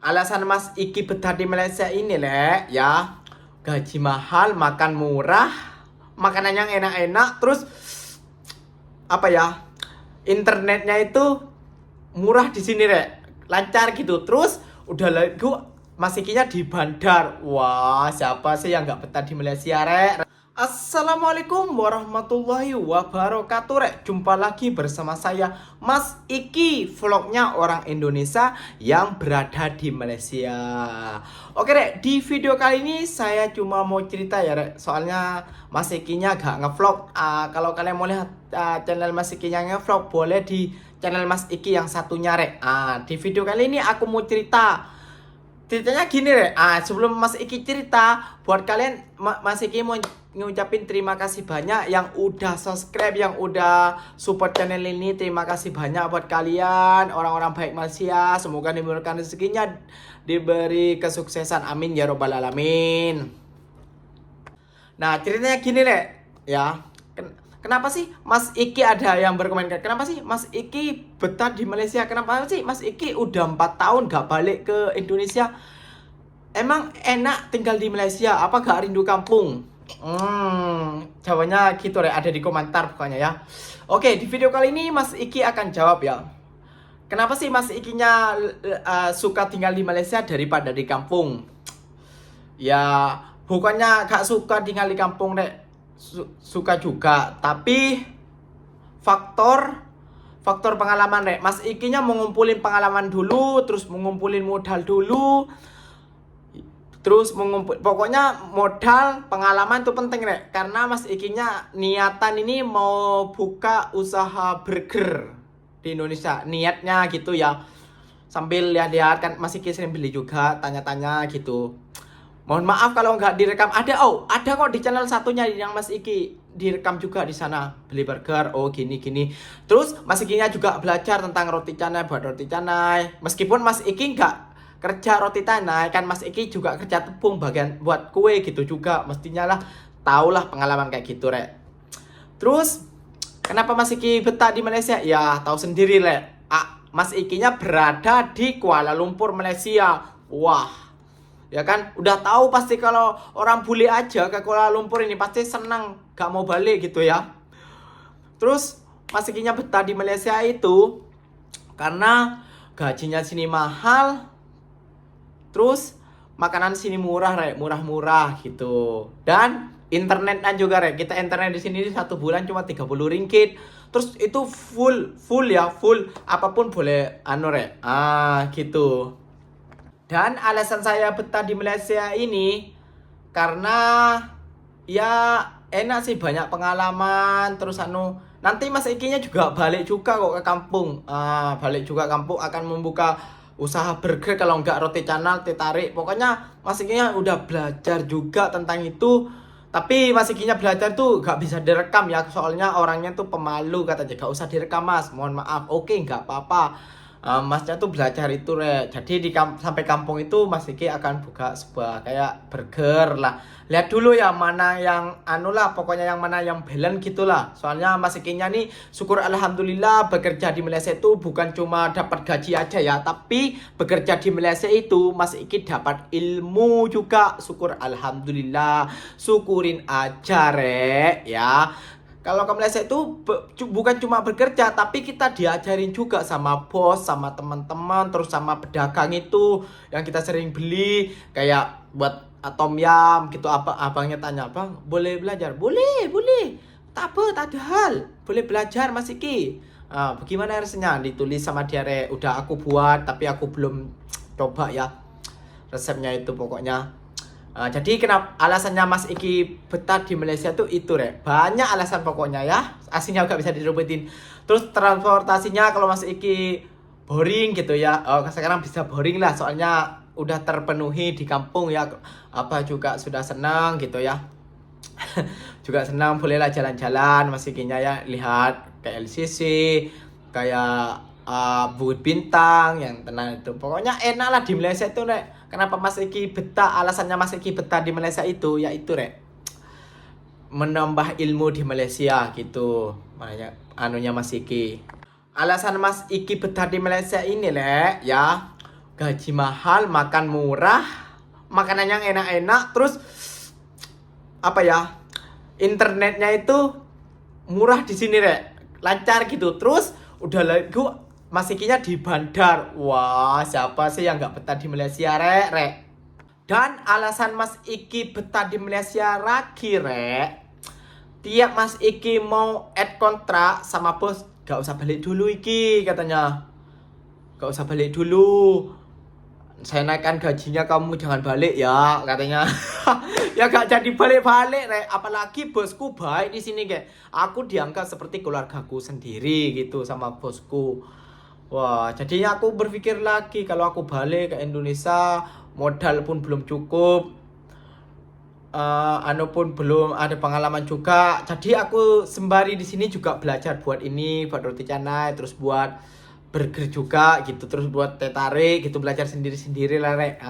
Alasan Mas Iki betah di Malaysia ini ya, gaji mahal, makan murah, makanan yang enak-enak, terus apa ya, internetnya itu murah di sini lancar gitu. Terus udah lagu Mas Ikinya di bandar. Wah, siapa sih yang nggak betah di Malaysia Assalamualaikum warahmatullahi wabarakatuh Jumpa lagi bersama saya Mas Iki, vlognya orang Indonesia yang berada di Malaysia. Oke di video kali ini saya cuma mau cerita ya soalnya Mas Ikinya gak ngevlog. Kalau kalian mau lihat channel Mas Ikinya ngevlog, boleh di channel Mas Iki yang satunya di video kali ini aku mau ceritanya gini sebelum Mas Iki cerita, buat kalian Mas Iki mau ngucapin terima kasih banyak yang udah subscribe, yang udah support channel ini. Terima kasih banyak buat kalian, orang-orang baik Malaysia. Semoga dimurahkan rezekinya, diberi kesuksesan, amin ya robbal alamin. Nah ceritanya gini ya, kenapa sih Mas Iki ada yang berkomentar, kenapa sih Mas Iki betah di Malaysia? Kenapa sih Mas Iki udah 4 tahun gak balik ke Indonesia? Emang enak tinggal di Malaysia? Apa gak rindu kampung? Jawabannya gitu ada di komentar pokoknya ya. Oke, di video kali ini Mas Iki akan jawab ya, kenapa sih Mas Ikinya suka tinggal di Malaysia daripada di kampung? Ya, bukannya gak suka tinggal di kampung suka juga, tapi faktor pengalaman Mas Ikinya mengumpulin pengalaman dulu, terus mengumpulin modal dulu, terus pokoknya modal pengalaman itu penting karena Mas Ikinya niatan ini mau buka usaha burger di Indonesia, niatnya gitu ya. Sambil lihat-lihat kan Mas Iki sering beli juga, tanya-tanya gitu. Mohon maaf kalau nggak direkam. Ada kok di channel satunya yang Mas Iki direkam juga di sana, beli burger. Oh gini. Terus Mas Ikinya juga belajar tentang roti canai, buat roti canai. Meskipun Mas Iki nggak kerja roti canai, kan Mas Iki juga kerja tepung bagian buat kue gitu juga. Mestinya lah taulah pengalaman kayak gitu Terus kenapa Mas Iki betah di Malaysia? Ya tahu sendiri Mas Ikinya berada di Kuala Lumpur, Malaysia. Wah, ya kan udah tahu pasti kalau orang bule aja ke Kuala Lumpur ini pasti senang, gak mau balik gitu ya. Terus Mas Ikinya betah di Malaysia itu karena gajinya sini mahal, terus makanan sini murah murah gitu. Dan internetnya juga kita internet di sini 1 bulan cuma 30 ringgit. Terus itu full apapun boleh gitu. Dan alasan saya betah di Malaysia ini karena ya enak sih, banyak pengalaman. Terus nanti Mas Ikinya juga balik juga kok ke kampung. Balik juga kampung akan membuka usaha burger, kalau enggak roti canai, teh tarik. Pokoknya Mas Ikinya udah belajar juga tentang itu. Tapi Mas Ikinya belajar tuh gak bisa direkam ya, soalnya orangnya tuh pemalu, katanya gak usah direkam Mas, mohon maaf. Oke, gak apa-apa. Masnya tuh belajar itu jadi sampai kampung itu Mas Iki akan buka sebuah kayak burger lah. Lihat dulu ya mana yang pokoknya yang mana yang balance gitulah. Soalnya Mas Ikinya nih syukur alhamdulillah bekerja di Malaysia itu bukan cuma dapat gaji aja ya, tapi bekerja di Malaysia itu Mas Iki dapat ilmu juga. Syukur alhamdulillah, syukurin aja ya. Kalau ke Malaysia itu bukan cuma bekerja, tapi kita diajarin juga sama bos, sama teman-teman, terus sama pedagang itu yang kita sering beli, kayak buat tom yum gitu. Abangnya tanya, "Bang, boleh belajar?" Boleh. Tak ada hal. Boleh belajar Mas Iki. Bagaimana rasanya? Ditulis sama dia udah aku buat, tapi aku belum coba ya resepnya itu pokoknya. Jadi kenapa alasannya Mas Iki betah di Malaysia tuh itu banyak alasan pokoknya ya, aslinya gak bisa disebutin. Terus transportasinya kalau Mas Iki boring gitu ya, sekarang bisa boring lah soalnya udah terpenuhi di kampung ya. Apa juga sudah senang gitu ya. Juga senang, bolehlah jalan-jalan Mas Ikinya ya, lihat kayak LCC, kayak Bukit Bintang yang tenang itu. Pokoknya enak lah di Malaysia itu Kenapa Mas Iki betah? Alasannya Mas Iki betah di Malaysia itu ya itu menambah ilmu di Malaysia gitu. Makanya Mas Iki. Alasan Mas Iki betah di Malaysia ini ya, gaji mahal, makan murah, makanan yang enak-enak, terus apa ya, internetnya itu murah di sini rek, lancar gitu. Terus udah lagi Mas Iki-nya di bandar. Wah, siapa sih yang nggak betah di Malaysia rek. Dan alasan Mas Iki betah di Malaysia lagi rek, tiap Mas Iki mau add kontrak sama bos, gak usah balik dulu Iki katanya. Gak usah balik dulu, saya naikkan gajinya, kamu jangan balik ya katanya. Ya gak jadi balik-balik rek. Apalagi bosku baik di sini kayak aku dianggap seperti keluargaku sendiri gitu sama bosku. Wah, jadinya aku berpikir lagi kalau aku balik ke Indonesia, modal pun belum cukup, anu pun belum ada pengalaman juga. Jadi aku sembari di sini juga belajar buat ini, buat roti canai, terus buat burger juga gitu, terus buat teh tarik gitu, belajar sendiri-sendiri lah rek.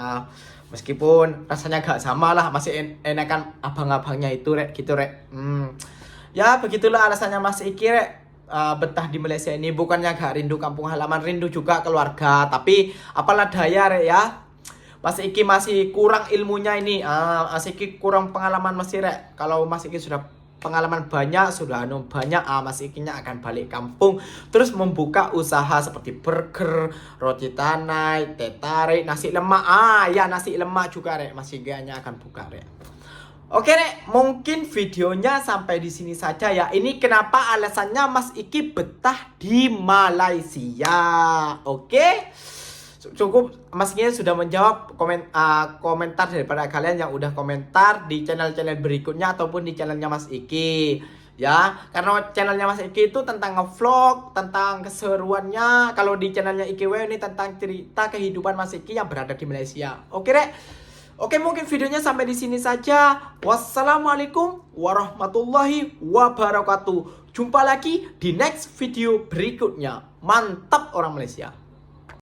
Meskipun rasanya gak sama lah, masih enakan abang-abangnya itu rek gitu rek. Ya begitulah alasannya Mas Iki rek betah di Malaysia ini. Bukannya gak rindu kampung halaman, rindu juga keluarga, tapi apalah daya rek ya, Mas Iki masih kurang ilmunya ini. Mas Iki kurang pengalaman masih rek. Kalau Mas Iki sudah pengalaman banyak, sudah banyak, Mas Iki-nya akan balik kampung terus membuka usaha seperti burger, roti canai, teh tarik, nasi lemak. Ya nasi lemak juga rek, Mas Iki-nya akan buka rek. Oke rek, mungkin videonya sampai di sini saja ya. Ini kenapa alasannya Mas Iki betah di Malaysia. Oke, cukup. Mas Iki sudah menjawab komentar daripada kalian yang udah komentar di channel-channel berikutnya ataupun di channelnya Mas Iki. Ya, karena channelnya Mas Iki itu tentang ngevlog, tentang keseruannya. Kalau di channelnya IkiW ini tentang cerita kehidupan Mas Iki yang berada di Malaysia. Oke rek. Oke, mungkin videonya sampai di sini saja. Wassalamualaikum warahmatullahi wabarakatuh. Jumpa lagi di next video berikutnya. Mantap orang Malaysia.